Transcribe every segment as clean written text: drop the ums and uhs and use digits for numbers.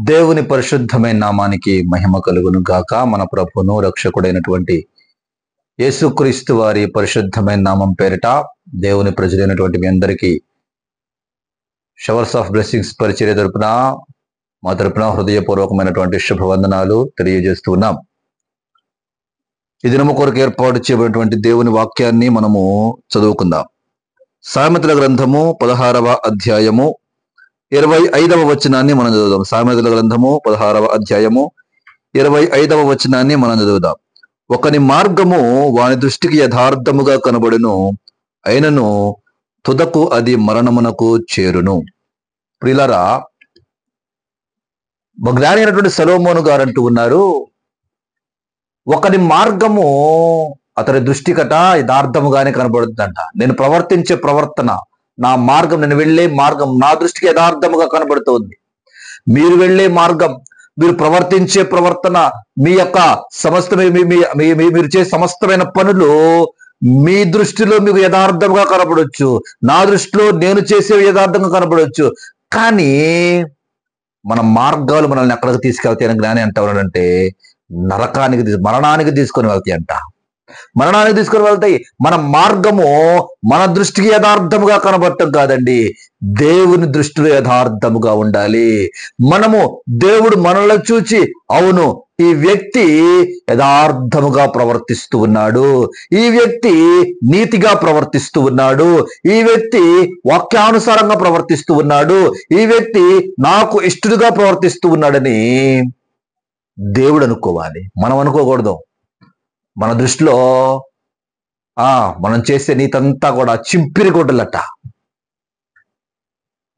దేవుని పరిశుద్ధమైన నామానికి మహిమ కలుగును గాక. మన ప్రభువును రక్షకుడైనటువంటి యేసుక్రీస్తు వారి పరిశుద్ధమైన నామం పేరిట దేవుని ప్రజలైనటువంటి మీ అందరికీ షవర్స్ ఆఫ్ బ్లెస్సింగ్స్ పరిచర్య తరపున మా తరపున హృదయపూర్వకమైనటువంటి శుభవందనాలు తెలియజేస్తూ ఉన్నాం. ఈ దినము కొరకు ఏర్పాటు చేయబడినటువంటి దేవుని వాక్యాన్ని మనము చదువుకుందాం. సామెతల గ్రంథము 16వ అధ్యాయము 25వ వచనాన్ని మనం చదువుదాం. సామెతల గ్రంథము 16వ అధ్యాయము 25వ వచనాన్ని మనం చదువుదాం. ఒకని మార్గము వాని దృష్టికి యథార్థముగా కనబడును, అయినను తుదకు అది మరణమునకు చేరును. ప్రియులారా, జ్ఞాని అయినటువంటి సొలొమోను గారు అంటూ ఉన్నారు, ఒకని మార్గము అతని దృష్టికట యథార్థముగానే కనబడుతుందంట. నేను ప్రవర్తించే ప్రవర్తన, నా మార్గం, నేను వెళ్ళే మార్గం నా దృష్టికి యథార్థముగా కనబడుతుంది. మీరు వెళ్ళే మార్గం, మీరు ప్రవర్తించే ప్రవర్తన, మీ యొక్క మీరు చేసే సమస్తమైన పనులు మీ దృష్టిలో మీకు యథార్థంగా కనబడవచ్చు, నా దృష్టిలో నేను చేసే యథార్థంగా కనబడవచ్చు. కానీ మన మార్గాలు మనల్ని ఎక్కడికి తీసుకెళ్తాయని జ్ఞాని అంటారంటే నరకానికి, మరణానికి తీసుకొని వెళ్తాయి అంట. మరణానికి తీసుకొని వెళ్తాయి. మన మార్గము మన దృష్టికి యథార్థముగా కనబడటం కాదండి, దేవుని దృష్టిలో యథార్థముగా ఉండాలి. మనము దేవుడు మనల్ని చూచి, అవును ఈ వ్యక్తి యథార్థముగా ప్రవర్తిస్తూ ఉన్నాడు, ఈ వ్యక్తి నీతిగా ప్రవర్తిస్తూ ఉన్నాడు, ఈ వ్యక్తి వాక్యానుసారంగా ప్రవర్తిస్తూ ఉన్నాడు, ఈ వ్యక్తి నాకు ఇష్టడుగా ప్రవర్తిస్తూ ఉన్నాడని దేవుడు అనుకోవాలి. మనం అనుకోకూడదు. మన దృష్టిలో మనం చేసే నీతి అంతా కూడా చింపిరి గొడ్డలట.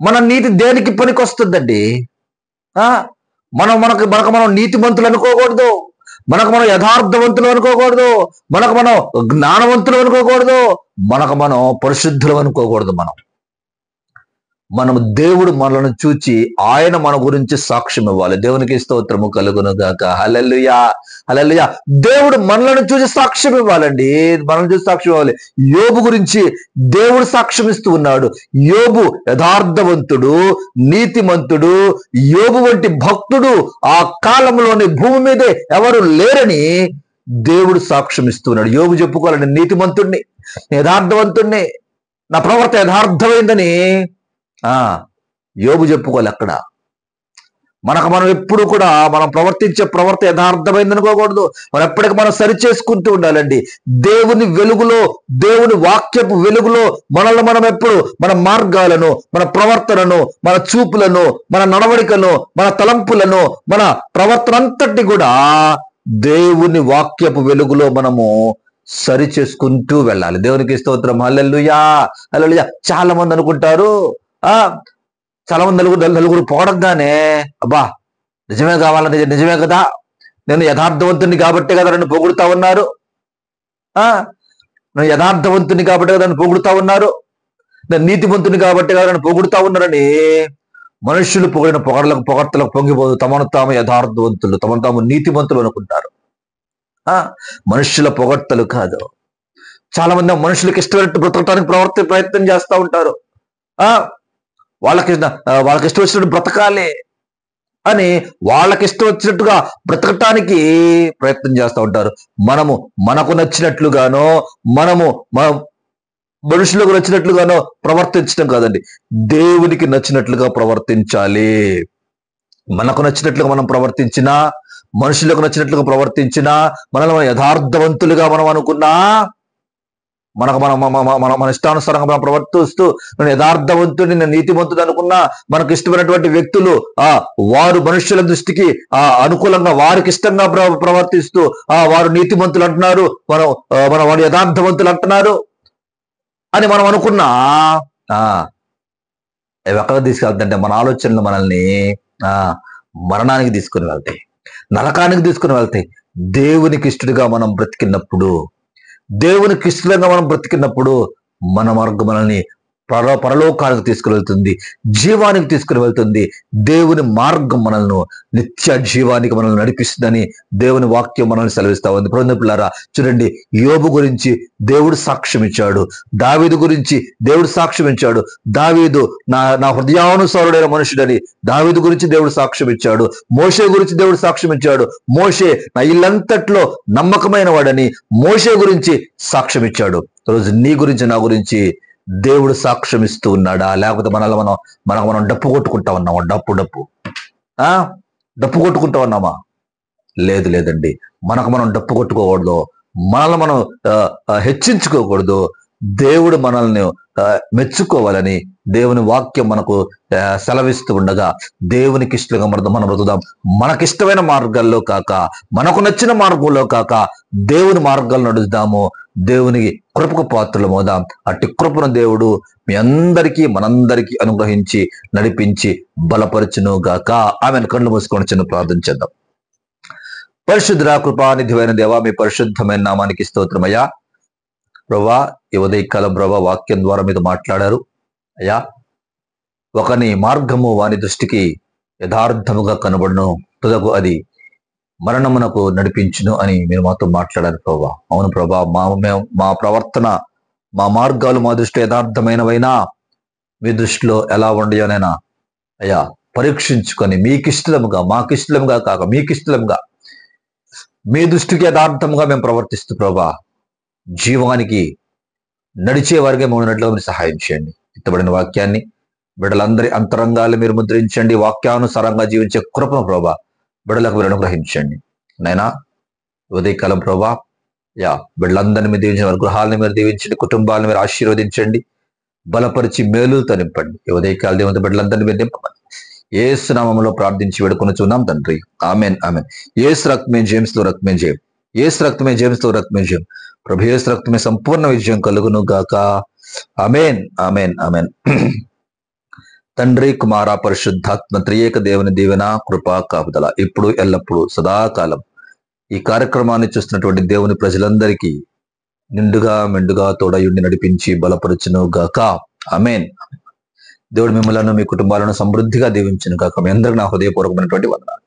మన నీతి దేనికి పనికి వస్తుందండి? మనం నీతిమంతులు అనుకోకూడదు, మనం యథార్థవంతులు అనుకోకూడదు, మనం జ్ఞానవంతులు అనుకోకూడదు, మనం పరిశుద్ధులు అనుకోకూడదు. మనము దేవుడు మనల్ని చూచి ఆయన మన గురించి సాక్ష్యం ఇవ్వాలి. దేవునికి స్తోత్రము కలుగును గాక. హల్లెలూయా, హల్లెలూయా. దేవుడు మనల్ని చూసి సాక్ష్యం ఇవ్వాలండి, మనల్ని చూసి సాక్ష్యం ఇవ్వాలి. యోబు గురించి దేవుడు సాక్ష్యం ఇస్తూ ఉన్నాడు. యోబు యథార్థవంతుడు, నీతిమంతుడు. యోబు వంటి భక్తుడు ఆ కాలంలోని భూమి మీదే ఎవరు లేరని దేవుడు సాక్ష్యం ఇస్తూ ఉన్నాడు. యోబు చెప్పుకోవాలండి, నీతిమంతుడిని, యథార్థవంతుడిని, నా ప్రవర్తన యథార్థమైందని యోబు చెప్పుకోవాలి. అక్కడ మనం ఎప్పుడు కూడా మనం ప్రవర్తించే ప్రవర్తన యథార్థమైంది అనుకోకూడదు. మనం ఎప్పటికీ మనం సరి చేసుకుంటూ ఉండాలండి. దేవుని వెలుగులో, దేవుని వాక్యపు వెలుగులో మనల్ని మనం ఎప్పుడు మన మార్గాలను, మన ప్రవర్తనను, మన చూపులను, మన నడవడికను, మన తలంపులను, మన ప్రవర్తన అంతటి కూడా దేవుని వాక్యపు వెలుగులో మనము సరి చేసుకుంటూ వెళ్ళాలి. దేవునికి స్తోత్రం. హల్లెలూయా, హల్లెలూయా. చాలా మంది అనుకుంటారు, చాలా మంది నలుగురు పోవడంగానే, అబ్బా నిజమే కావాలని, నిజమే కదా, నేను యథార్థవంతుని కాబట్టే కదా నన్ను పొగుడుతా ఉన్నారు, నేను యథార్థవంతుని కాబట్టే కదా నన్ను పొగుడుతా ఉన్నారు, నేను నీతివంతుని కాబట్టే కదా నన్ను పొగుడుతా ఉన్నారని మనుషులు పొగిడిన పొగడ్తలకు పొంగిపోదు తమను తాము యథార్థవంతులు, తమను తాము నీతివంతులు అనుకుంటారు. మనుషుల పొగడ్తలు కాదు. చాలా మంది మనుషులకు ఇష్టమైనట్టు బ్రతకటానికి ప్రయత్నం చేస్తూ ఉంటారు. వాళ్ళకి ఇష్టం వచ్చినట్టు బ్రతకాలి అని వాళ్ళకి ఇష్టం వచ్చినట్టుగా బ్రతకటానికి ప్రయత్నం చేస్తూ ఉంటారు. మనకు నచ్చినట్లుగానో, మనుషులకు నచ్చినట్లుగానో ప్రవర్తించడం కాదండి, దేవునికి నచ్చినట్లుగా ప్రవర్తించాలి. మనకు నచ్చినట్లుగా మనం ప్రవర్తించినా, మనుషులకు నచ్చినట్లుగా ప్రవర్తించినా, మనల్ని యథార్థవంతులుగా మనం అనుకున్నా, మన ఇష్టానుసారంగా మనం ప్రవర్తిస్తూ నేను యథార్థవంతుడిని, నేను నీతివంతుడు అనుకున్నా, మనకు ఇష్టమైనటువంటి వ్యక్తులు వారు మనుషుల దృష్టికి అనుకూలంగా వారికి ఇష్టంగా ప్రవర్తిస్తూ వారు నీతిమంతులు అంటున్నారు, వారు యథార్థవంతులు అంటున్నారు అని మనం అనుకున్నా ఎక్కడ తీసుకెళ్తాయంటే మన ఆలోచనలు మనల్ని మరణానికి తీసుకుని వెళ్తాయి, నరకానికి తీసుకుని వెళ్తాయి. దేవునికి ఇష్టడుగా మనం బ్రతికినప్పుడు, దేవునికి ఇష్టంగా మనం బ్రతికినప్పుడు మన మార్గం మనల్ని పరలోకానికి తీసుకుని వెళ్తుంది, జీవానికి తీసుకుని వెళ్తుంది. దేవుని మార్గం మనల్ని నిత్య జీవానికి మనల్ని నడిపిస్తుందని దేవుని వాక్యం మనల్ని సెలవిస్తా ఉంది. ప్రియులారా, చూడండి, యోబు గురించి దేవుడు సాక్ష్యం ఇచ్చాడు, దావీదు గురించి దేవుడు సాక్ష్యం ఇచ్చాడు. దావీదు నా హృదయానుసారుడైన మనుషుడని దావీదు గురించి దేవుడు సాక్ష్యం ఇచ్చాడు. మోషే గురించి దేవుడు సాక్ష్యం ఇచ్చాడు. మోషే నా ఇల్లంతట్లో నమ్మకమైన వాడని మోషే గురించి సాక్ష్యం ఇచ్చాడు. ఈరోజు నీ గురించి, నా గురించి దేవుడు సాక్ష్యం ఇస్తూ ఉన్నాడా? లేకపోతే మనం డప్పు కొట్టుకుంటా ఉన్నామా? డప్పు కొట్టుకుంటా ఉన్నామా? లేదండి. మనం డప్పు కొట్టుకోకూడదు, మనల్ని మనం హెచ్చించుకోకూడదు. దేవుడు మనల్ని మెచ్చుకోవాలని దేవుని వాక్యం మనకు సెలవిస్తూ ఉండగా దేవునికి ఇష్టంగా మనం బ్రతుకుదాం. మనకిష్టమైన మార్గాల్లో కాక, మనకు నచ్చిన మార్గంలో కాక దేవుని మార్గాల్లో నడుద్దాము. దేవునికి కృపకు పాత్రలు మోదాం. అట్టి కృపను దేవుడు మీ అందరికీ మనందరికీ అనుగ్రహించి నడిపించి బలపరచును గాక. ఆమెను కళ్ళు మూసుకొని చిన్న ప్రార్థన చేద్దాం. పరిశుద్ధ కృపానిధివైన దేవా, మీ పరిశుద్ధమైన నామానికి స్తోత్రమయ్యా. ప్రభా, ఈ ఉదయకాలం ప్రభా వాక్యం ద్వారా మీద మాట్లాడారు అయ్యా. ఒకని మార్గము వాని దృష్టికి యథార్థముగా కనబడును, తుదకు అది మరణమునకు నడిపించును అని మీరు మాతో మాట్లాడారు ప్రభా. అవును ప్రభా, మా ప్రవర్తన, మా మార్గాలు మా దృష్టి యథార్థమైనవైనా మీ దృష్టిలో ఎలా ఉండయోనైనా అయ్యా పరీక్షించుకొని మీకిష్టముగా, మాకిష్టముగా కాక మీకిష్టముగా, మీ దృష్టికి యథార్థముగా మేము ప్రవర్తిస్తూ ప్రభా జీవానికి నడిచే వారిగా ఉన్నట్లుగా మీరు సహాయం చేయండి. ఇత్తబడిన వాక్యాన్ని బిడ్డలందరి అంతరంగాలు మీరు ముద్రించండి. వాక్యానుసారంగా జీవించే కృపను ప్రభా బిడ్డలకు మీరు అనుగ్రహించండి. నైనా ఉదయకాలం ప్రభా బిడ్డలందరినీ మీరు దీవించండి, వారి గృహాలను మీరు దీవించండి, కుటుంబాలను మీరు ఆశీర్వదించండి, బలపరిచి మేలుతో నింపండి. ఈ ఉదయకాల దేవుని బిడ్డలందరినీ మీరు నింపండి. యేసు నామములో ప్రార్థించి వేడుకొనుచున్నాం తండ్రి, ఆమెన్ ఆమెన్. యేసు రక్తమే జేమ్స్లో రక్తమే జయం, యేసు రక్తమే జేమ్స్లో రక్తమే జయం. ప్రభు యేసు రక్తమే సంపూర్ణ విజయం కలుగును గాక. Amen amen amen. తండ్రి, కుమార, పరిశుద్ధాత్మ త్రియేక దేవుని దీవెన, కృప, కాపుదల ఇప్పుడు ఎల్లప్పుడూ సదాకాలం ఈ కార్యక్రమాన్ని చూస్తున్నటువంటి దేవుని ప్రజలందరికీ నిండుగా మెండుగా తోడయుండి నడిపించి బలపరుచును గాక. ఆమెన్. దేవుడు మిమ్మలను మీ కుటుంబాలను సమృద్ధిగా దీవించును గాక. మీ అందరికీ నా హృదయపూర్వకమైనటువంటి వందనాలు.